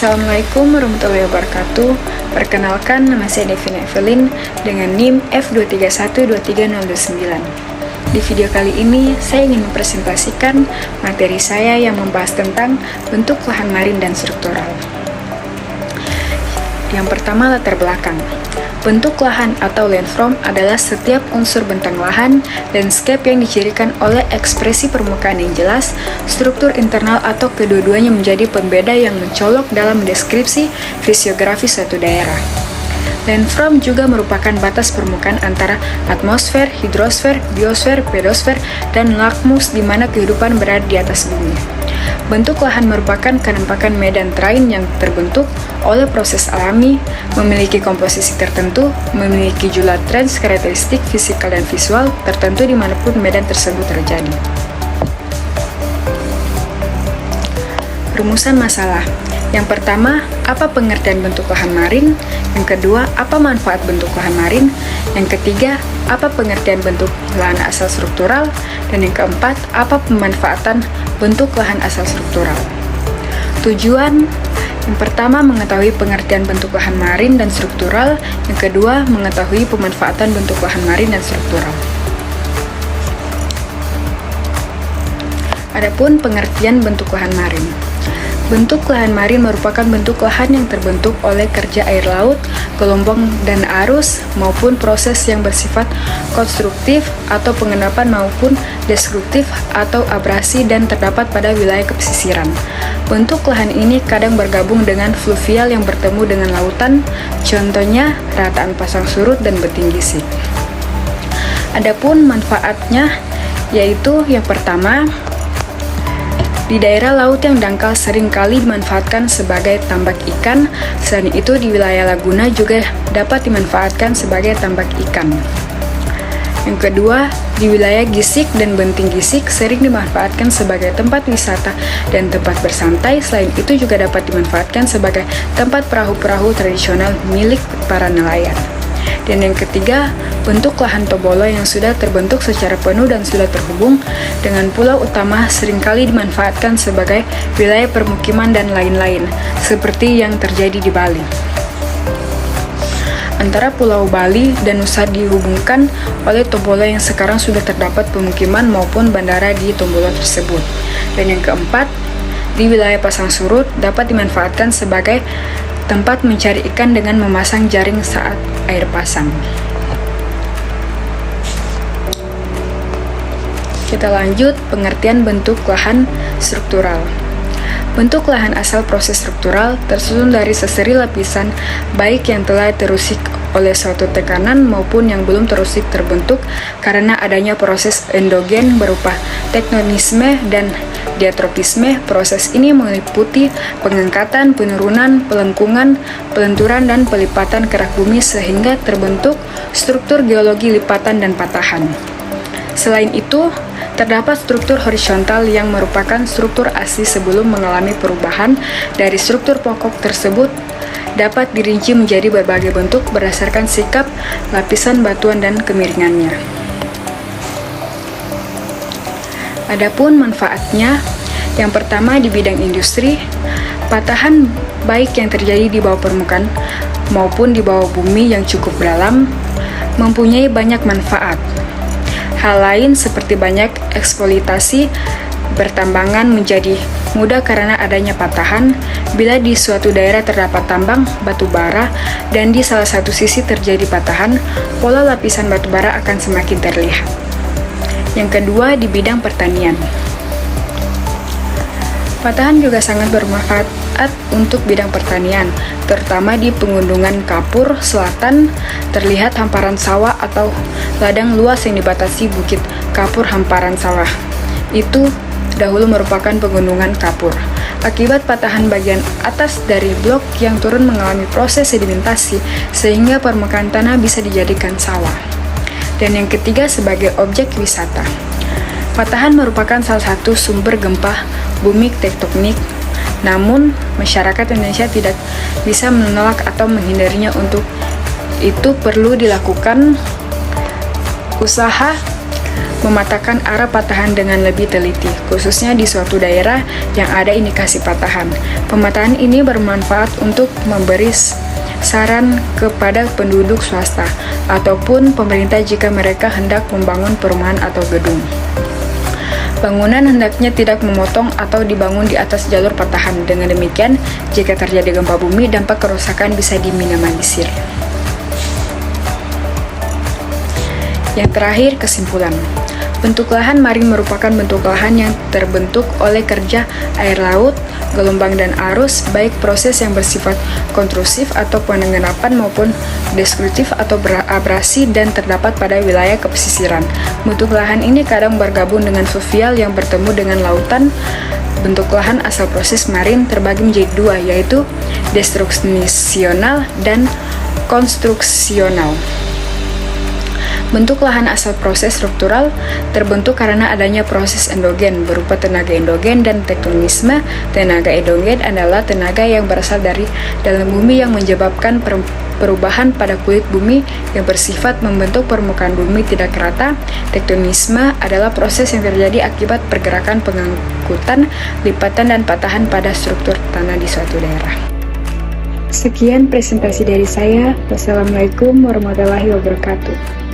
Assalamualaikum warahmatullahi wabarakatuh. Perkenalkan, nama saya Devina Evelyn dengan NIM F2312309. Di video kali ini, saya ingin mempresentasikan materi saya yang membahas tentang bentuk lahan marin dan struktural. Yang pertama, latar belakang. Bentuk lahan atau landform adalah setiap unsur bentang lahan, landscape yang dicirikan oleh ekspresi permukaan yang jelas, struktur internal atau kedua-duanya menjadi pembeda yang mencolok dalam deskripsi fisiografi suatu daerah. Landform juga merupakan batas permukaan antara atmosfer, hidrosfer, biosfer, pedosfer, dan lakmus di mana kehidupan berada di atas bumi. Bentuk lahan merupakan penampakan medan terrain yang terbentuk oleh proses alami, memiliki komposisi tertentu, memiliki jumlah trans karakteristik fisikal dan visual tertentu dimanapun medan tersebut terjadi. Rumusan masalah. Yang pertama, apa pengertian bentuk lahan marin? Yang kedua, apa manfaat bentuk lahan marin? Yang ketiga, apa pengertian bentuk lahan asal struktural? Dan yang keempat, apa pemanfaatan bentuk lahan asal struktural? Tujuan yang pertama, mengetahui pengertian bentuk lahan marin dan struktural. Yang kedua, mengetahui pemanfaatan bentuk lahan marin dan struktural. Adapun pengertian bentuk lahan marin. Bentuk lahan marin merupakan bentuk lahan yang terbentuk oleh kerja air laut, gelombang dan arus, maupun proses yang bersifat konstruktif atau pengendapan maupun destruktif atau abrasi dan terdapat pada wilayah pesisiran. Bentuk lahan ini kadang bergabung dengan fluvial yang bertemu dengan lautan, contohnya rataan pasang surut dan beting gisik. Adapun manfaatnya yaitu yang pertama, di daerah laut yang dangkal seringkali dimanfaatkan sebagai tambak ikan. Selain itu, di wilayah laguna juga dapat dimanfaatkan sebagai tambak ikan. Yang kedua, di wilayah gisik dan benting gisik sering dimanfaatkan sebagai tempat wisata dan tempat bersantai. Selain itu juga dapat dimanfaatkan sebagai tempat perahu-perahu tradisional milik para nelayan. Dan yang ketiga, bentuk lahan tobolo yang sudah terbentuk secara penuh dan sudah terhubung dengan pulau utama seringkali dimanfaatkan sebagai wilayah permukiman dan lain-lain, seperti yang terjadi di Bali. Antara Pulau Bali dan Nusa dihubungkan oleh Tombolo yang sekarang sudah terdapat pemukiman maupun bandara di Tombolo tersebut. Dan yang keempat, di wilayah pasang surut dapat dimanfaatkan sebagai tempat mencari ikan dengan memasang jaring saat air pasang. Kita lanjut pengertian bentuk lahan struktural. Bentuk lahan asal proses struktural tersusun dari seseri lapisan baik yang telah terusik oleh suatu tekanan maupun yang belum terusik terbentuk karena adanya proses endogen berupa tektonisme dan diatropisme. Proses ini meliputi pengangkatan, penurunan, pelengkungan, pelenturan, dan pelipatan kerak bumi sehingga terbentuk struktur geologi lipatan dan patahan. Selain itu, terdapat struktur horizontal yang merupakan struktur asli sebelum mengalami perubahan dari struktur pokok tersebut dapat dirinci menjadi berbagai bentuk berdasarkan sikap, lapisan batuan, dan kemiringannya. Adapun manfaatnya, yang pertama di bidang industri, patahan baik yang terjadi di bawah permukaan maupun di bawah bumi yang cukup dalam mempunyai banyak manfaat. Hal lain seperti banyak eksploitasi bertambangan menjadi mudah karena adanya patahan. Bila di suatu daerah terdapat tambang batu bara dan di salah satu sisi terjadi patahan, pola lapisan batu bara akan semakin terlihat. Yang kedua, di bidang pertanian. Patahan juga sangat bermanfaat untuk bidang pertanian, terutama di pegunungan Kapur Selatan terlihat hamparan sawah atau ladang luas yang dibatasi Bukit Kapur hamparan sawah. Itu dahulu merupakan pegunungan Kapur. Akibat patahan bagian atas dari blok yang turun mengalami proses sedimentasi sehingga permukaan tanah bisa dijadikan sawah. Dan yang ketiga, sebagai objek wisata. Patahan merupakan salah satu sumber gempa bumi tektonik. Namun, masyarakat Indonesia tidak bisa menolak atau menghindarinya. Untuk itu perlu dilakukan usaha mematakan arah patahan dengan lebih teliti, khususnya di suatu daerah yang ada indikasi patahan. Pematahan ini bermanfaat untuk memberi saran kepada penduduk swasta ataupun pemerintah jika mereka hendak membangun perumahan atau gedung. Bangunan hendaknya tidak memotong atau dibangun di atas jalur patahan. Dengan demikian, jika terjadi gempa bumi, dampak kerusakan bisa diminimalisir. Yang terakhir, kesimpulan. Bentuk lahan maring merupakan bentuk lahan yang terbentuk oleh kerja air laut, gelombang dan arus, baik proses yang bersifat kontrusif atau pengendapan maupun destruktif atau berabrasi dan terdapat pada wilayah pesisiran. Bentuk lahan ini kadang bergabung dengan fluvial yang bertemu dengan lautan. Bentuk lahan asal proses marin terbagi menjadi dua, yaitu destruksional dan konstruksional. Bentuk lahan asal proses struktural terbentuk karena adanya proses endogen berupa tenaga endogen dan tektonisme. Tenaga endogen adalah tenaga yang berasal dari dalam bumi yang menyebabkan perubahan pada kulit bumi yang bersifat membentuk permukaan bumi tidak rata. Tektonisme adalah proses yang terjadi akibat pergerakan pengangkutan, lipatan, dan patahan pada struktur tanah di suatu daerah. Sekian presentasi dari saya. Wassalamualaikum warahmatullahi wabarakatuh.